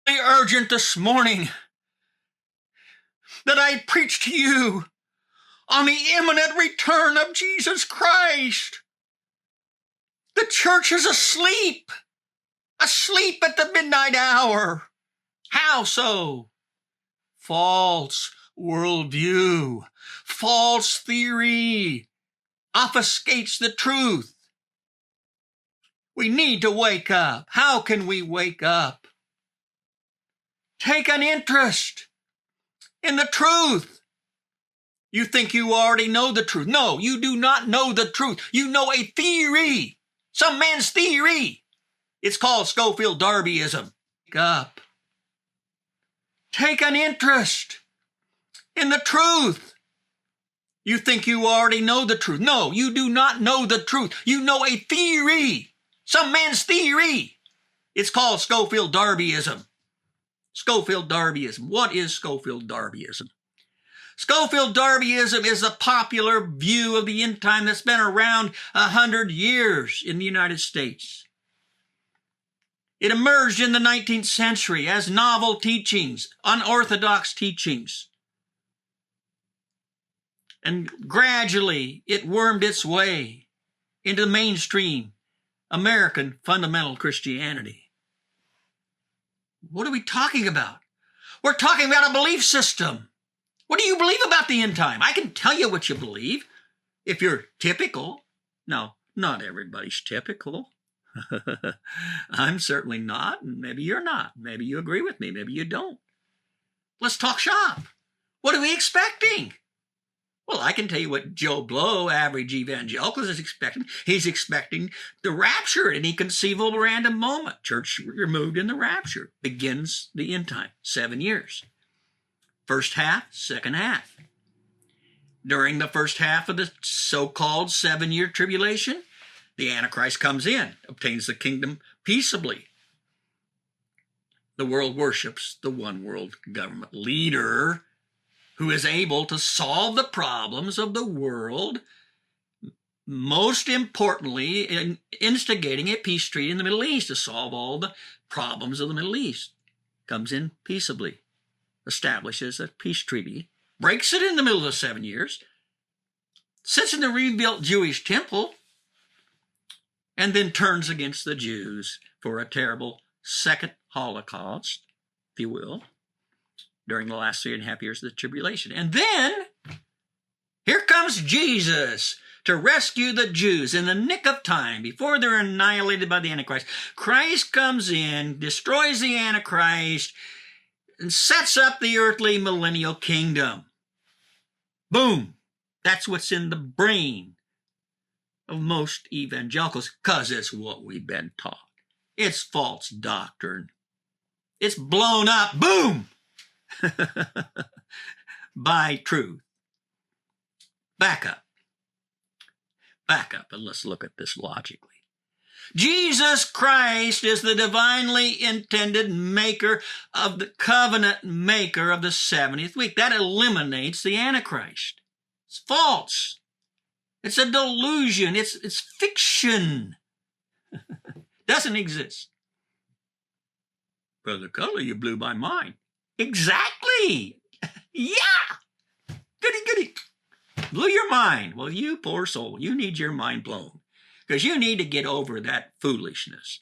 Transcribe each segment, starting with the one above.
urgent this morning that I preach to you on the imminent return of Jesus Christ. The church is asleep at the midnight hour. How so? False worldview, false theory obfuscates the truth. We need to wake up. How can we wake up? Take an interest in the truth. You think you already know the truth. No, you do not know the truth. You know a theory, some man's theory. It's called Scofield-Darbyism. Wake up. Take an interest in the truth. You think you already know the truth. No, you do not know the truth. You know a theory, some man's theory. It's called Scofield-Darbyism. Scofield-Darbyism. What is Scofield-Darbyism? Scofield-Darbyism is a popular view of the end time that's been around 100 years in the United States. It emerged in the 19th century as novel teachings, unorthodox teachings. And gradually it wormed its way into the mainstream American fundamental Christianity. What are we talking about? We're talking about a belief system. What do you believe about the end time? I can tell you what you believe if you're typical. No, not everybody's typical. I'm certainly not, and maybe you're not. Maybe you agree with me, maybe you don't. Let's talk shop. What are we expecting? Well, I can tell you what Joe Blow, average evangelical, is expecting. He's expecting the rapture at any conceivable random moment. Church removed in the rapture. Begins the end time, 7 years. First half, second half. During the first half of the so-called 7-year tribulation, the Antichrist comes in, obtains the kingdom peaceably. The world worships the one world government leader who is able to solve the problems of the world, most importantly, in instigating a peace treaty in the Middle East to solve all the problems of the Middle East. Comes in peaceably, establishes a peace treaty, breaks it in the middle of the 7 years, sits in the rebuilt Jewish temple, and then turns against the Jews for a terrible second Holocaust, if you will, during the last 3.5 years of the tribulation. And then, here comes Jesus to rescue the Jews in the nick of time before they're annihilated by the Antichrist. Christ comes in, destroys the Antichrist, and sets up the earthly millennial kingdom. Boom! That's what's in the brain of most evangelicals, because it's what we've been taught. It's false doctrine. It's blown up, boom, by truth. Back up, and let's look at this logically. Jesus Christ is the divinely intended maker of the covenant maker of the 70th week. That eliminates the Antichrist. It's false. It's a delusion. It's fiction. Doesn't exist. Brother Cully, you blew my mind. Exactly. Yeah. Goody. Blew your mind. Well, you poor soul, you need your mind blown because you need to get over that foolishness.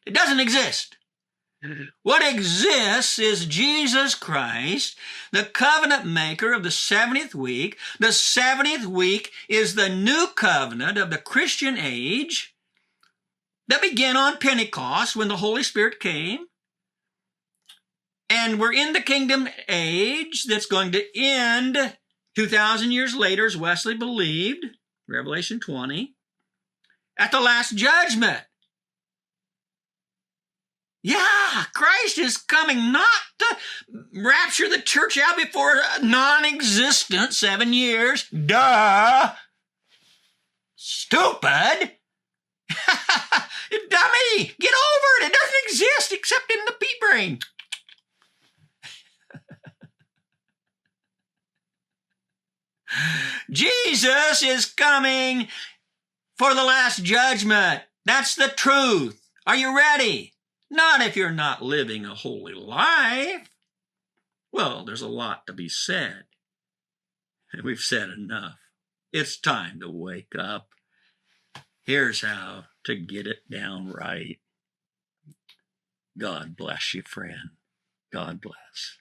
It doesn't exist. What exists is Jesus Christ, the covenant maker of the 70th week. The 70th week is the new covenant of the Christian age that began on Pentecost when the Holy Spirit came. And we're in the kingdom age that's going to end 2,000 years later, as Wesley believed, Revelation 20, at the last judgment. Yeah, Christ is coming not to rapture the church out before non-existent 7 years. Duh. Stupid. Dummy, get over it. It doesn't exist except in the pea brain. Jesus is coming for the last judgment. That's the truth. Are you ready? Not if you're not living a holy life. Well, there's a lot to be said. We've said enough. It's time to wake up. Here's how to get it down right. God bless you, friend. God bless.